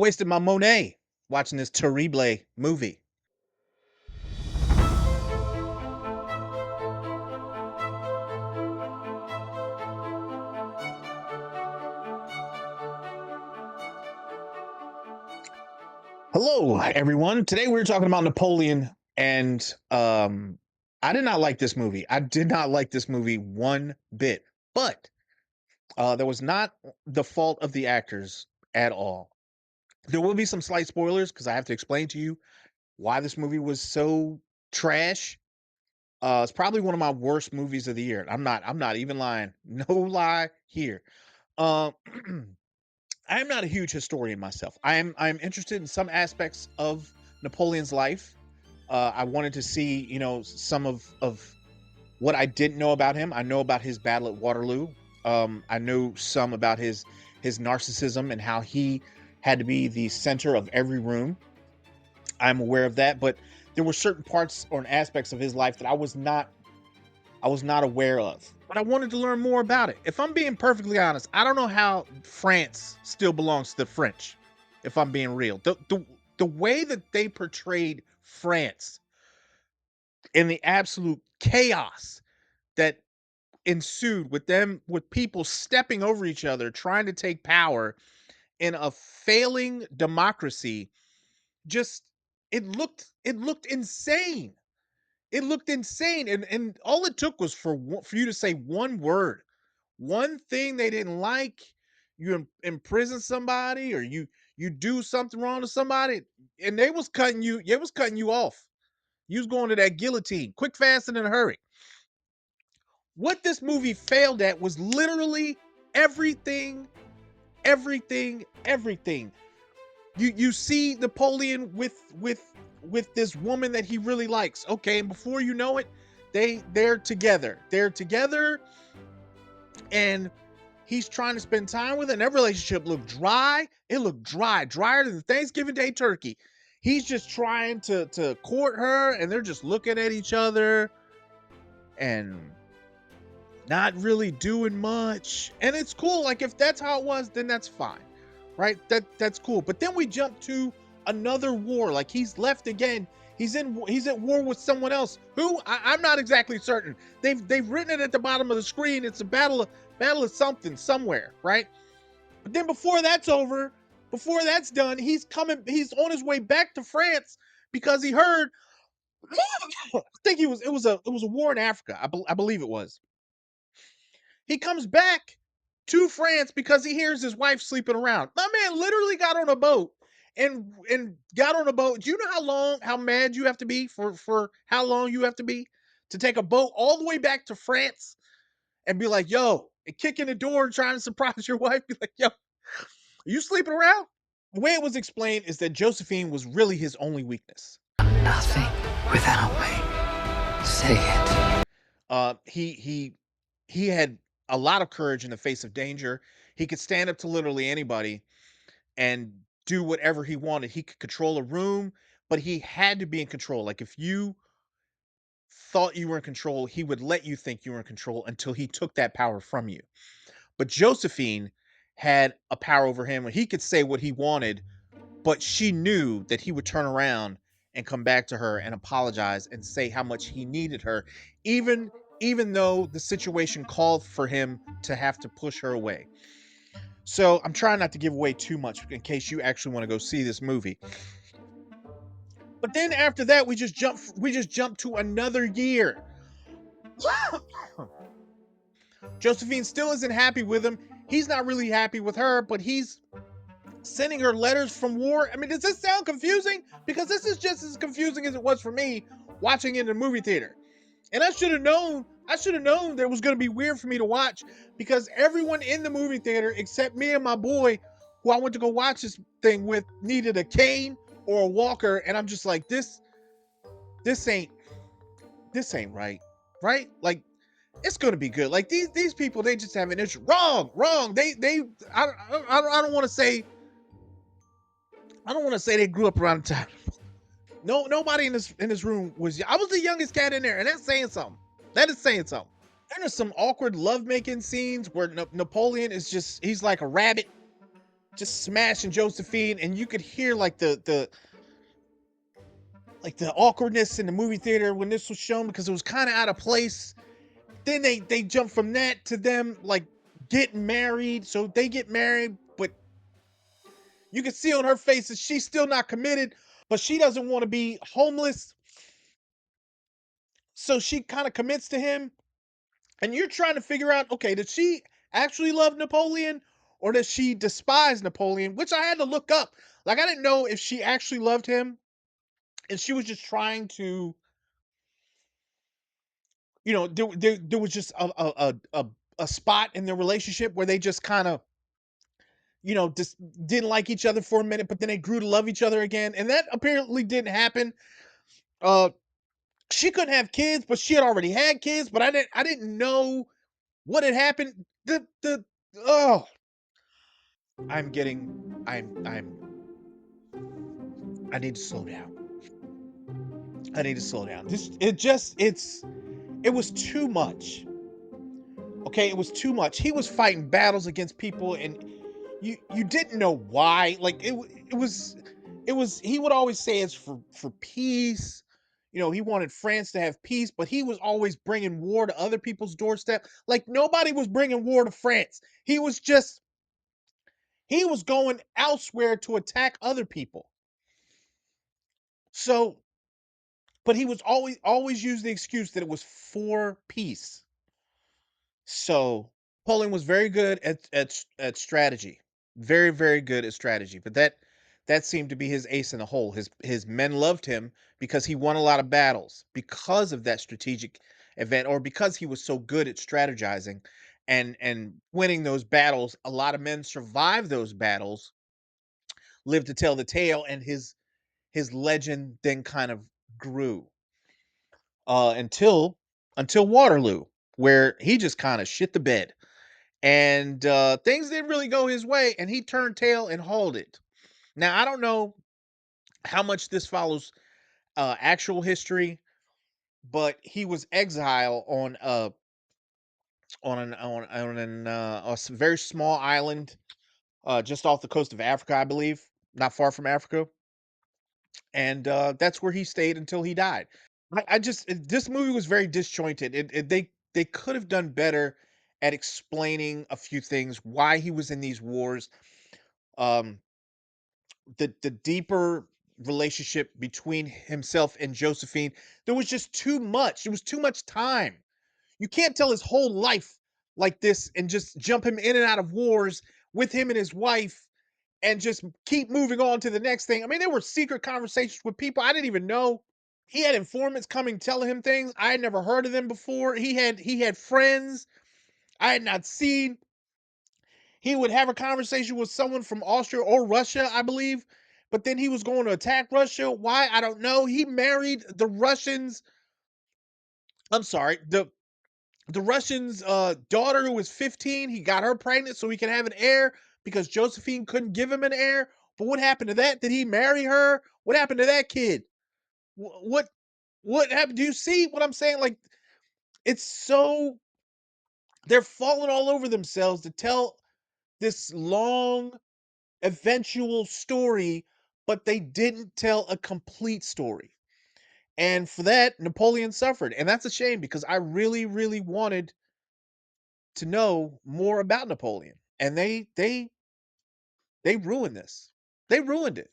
Wasted my Monet watching this terrible movie. Hello, everyone. Today we're talking about Napoleon, and I did not like this movie. I did not like this movie one bit, but that was not the fault of the actors at all. There will be some slight spoilers because I have to explain to you why this movie was so trash. It's probably one of my worst movies of the year. I'm not even lying. No lie here. Um, I'm not a huge historian myself. I'm interested in some aspects of Napoleon's life. I wanted to see, some of what I didn't know about him. I know about his battle at Waterloo. I know some about his narcissism and how he had to be the center of every room. I'm aware of that, but there were certain parts or aspects of his life that I was not aware of, but I wanted to learn more about it. If I'm being perfectly honest, I don't know how France still belongs to the French. If I'm being real, the way that they portrayed France and the absolute chaos that ensued with people stepping over each other, trying to take power in a failing democracy, just it looked insane. It looked insane, and all it took was for you to say one word, one thing they didn't like. You imprison somebody, or you do something wrong to somebody, and they was cutting you. It was cutting you off. You was going to that guillotine, quick, fast, and in a hurry. What this movie failed at was literally everything, everything. You see Napoleon with this woman that he really likes. Okay, and before you know it, they're together. They're together, and he's trying to spend time with her. And that relationship looked dry. It looked dry, drier than the Thanksgiving Day turkey. He's just trying to court her, and they're just looking at each other and not really doing much. And it's cool. Like, if that's how it was, then that's fine. Right? That's cool. But then we jump to another war. Like, he's left again. He's at war with someone else who I'm not exactly certain. They've written it at the bottom of the screen. It's a battle of something somewhere, right? But then before that's over, before that's done, he's on his way back to France because he heard I think it was a war in Africa. I believe it was. He comes back to France because he hears his wife sleeping around. My man literally got on a boat and got on a boat. Do you know how mad you have to be for how long you have to be to take a boat all the way back to France and be like, yo, and kick in the door and trying to surprise your wife? Be like, yo, are you sleeping around? The way it was explained is that Josephine was really his only weakness. Nothing without me. Say it. He had a lot of courage in the face of danger. He could stand up to literally anybody and do whatever he wanted. He could control a room, but he had to be in control. Like, if you thought you were in control, he would let you think you were in control until he took that power from you. But Josephine had a power over him where he could say what he wanted, but she knew that he would turn around and come back to her and apologize and say how much he needed her, even even though the situation called for him to have to push her away. So I'm trying not to give away too much in case you actually want to go see this movie. But then after that, we just jump to another year. Josephine still isn't happy with him. He's not really happy with her, but he's sending her letters from war. I mean, does this sound confusing? Because this is just as confusing as it was for me watching it in the movie theater. And I should have known. I should have known that it was going to be weird for me to watch because everyone in the movie theater, except me and my boy, who I went to go watch this thing with, needed a cane or a walker, and I'm just like, this ain't this ain't right, right? Like, it's going to be good. Like, these people, they just have an issue. Wrong. I don't want to say they grew up around the time. No, nobody in this room was. I was the youngest cat in there, and that's saying something. That is saying something. Then there's some awkward lovemaking scenes where Napoleon is just, he's like a rabbit. just smashing Josephine, and you could hear like the awkwardness in the movie theater when this was shown because it was kind of out of place. Then they jump from that to them like getting married. So they get married, but you can see on her face that she's still not committed, but she doesn't want to be homeless. So she kind of commits to him. And you're trying to figure out, okay, did she actually love Napoleon or does she despise Napoleon? Which I had to look up. Like I didn't know if she actually loved him and she was just trying to, there was just a spot in their relationship where they just kind of, just didn't like each other for a minute, but then they grew to love each other again. And that apparently didn't happen. Uh, she couldn't have kids, but she had already had kids, but I didn't know what had happened. Oh, I'm getting, I'm, I need to slow down. I need to slow down. It was too much. Okay, it was too much. He was fighting battles against people, and you didn't know why. Like it was. He would always say it's for peace. He wanted France to have peace, but he was always bringing war to other people's doorstep. Like nobody was bringing war to France. He was going elsewhere to attack other people. So, but he was always use the excuse that it was for peace. So Poland was very good at strategy, very good at strategy. But that seemed to be his ace in the hole. His men loved him because he won a lot of battles because of that strategic event, or because he was so good at strategizing and winning those battles. A lot of men survived those battles, lived to tell the tale, and his legend then kind of grew until Waterloo, where he just kind of shit the bed, and things didn't really go his way, and he turned tail and hauled it. Now I don't know how much this follows actual history, but he was exiled on a very small island just off the coast of Africa, I believe, not far from Africa, and that's where he stayed until he died. This movie was very disjointed. They could have done better at explaining a few things, why he was in these wars, um, the deeper relationship between himself and Josephine. There was just too much. It was too much time. You can't tell his whole life like this and just jump him in and out of wars with him and his wife and just keep moving on to the next thing. I mean, there were secret conversations with people I didn't even know. He had informants coming telling him things I had never heard of them before. He had friends I had not seen. He would have a conversation with someone from Austria or Russia, I believe, but then he was going to attack Russia. Why? I don't know. He married the Russians. I'm sorry, the Russians' daughter who was 15. He got her pregnant so he could have an heir because Josephine couldn't give him an heir. But what happened to that? Did he marry her? What happened to that kid? What what happened? Do you see what I'm saying? Like it's so they're falling all over themselves to tell this long eventual story, but they didn't tell a complete story. And for that, Napoleon suffered. And that's a shame because I really, really wanted to know more about Napoleon. And they ruined this. They ruined it.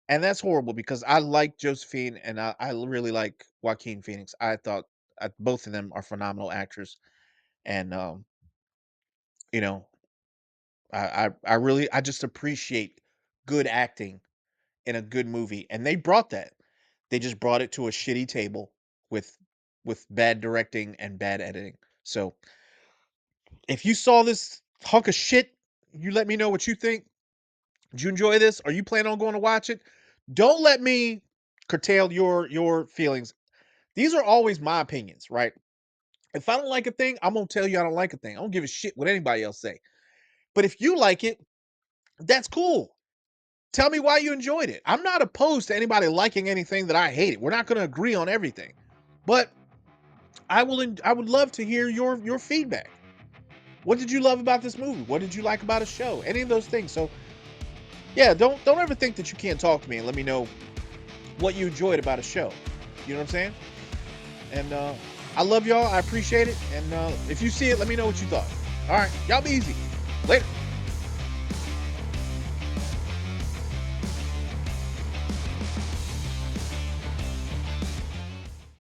And that's horrible because I like Josephine and I really like Joaquin Phoenix. I thought both of them are phenomenal actors. And you know, I just appreciate good acting in a good movie, and they brought that. They just brought it to a shitty table with bad directing and bad editing. So, if you saw this hunk of shit, you let me know what you think. Did you enjoy this? Are you planning on going to watch it? Don't let me curtail your feelings. These are always my opinions, right? If I don't like a thing, I'm gonna tell you I don't like a thing. I don't give a shit what anybody else say. But if you like it, that's cool. Tell me why you enjoyed it. I'm not opposed to anybody liking anything that I hated. We're not going to agree on everything, but I would love to hear your feedback. What did you love about this movie? What did you like about a show? Any of those things. So yeah, don't ever think that you can't talk to me and let me know what you enjoyed about a show. You know what I'm saying? And I love y'all. I appreciate it. And if you see it, let me know what you thought. All right, y'all be easy. Later.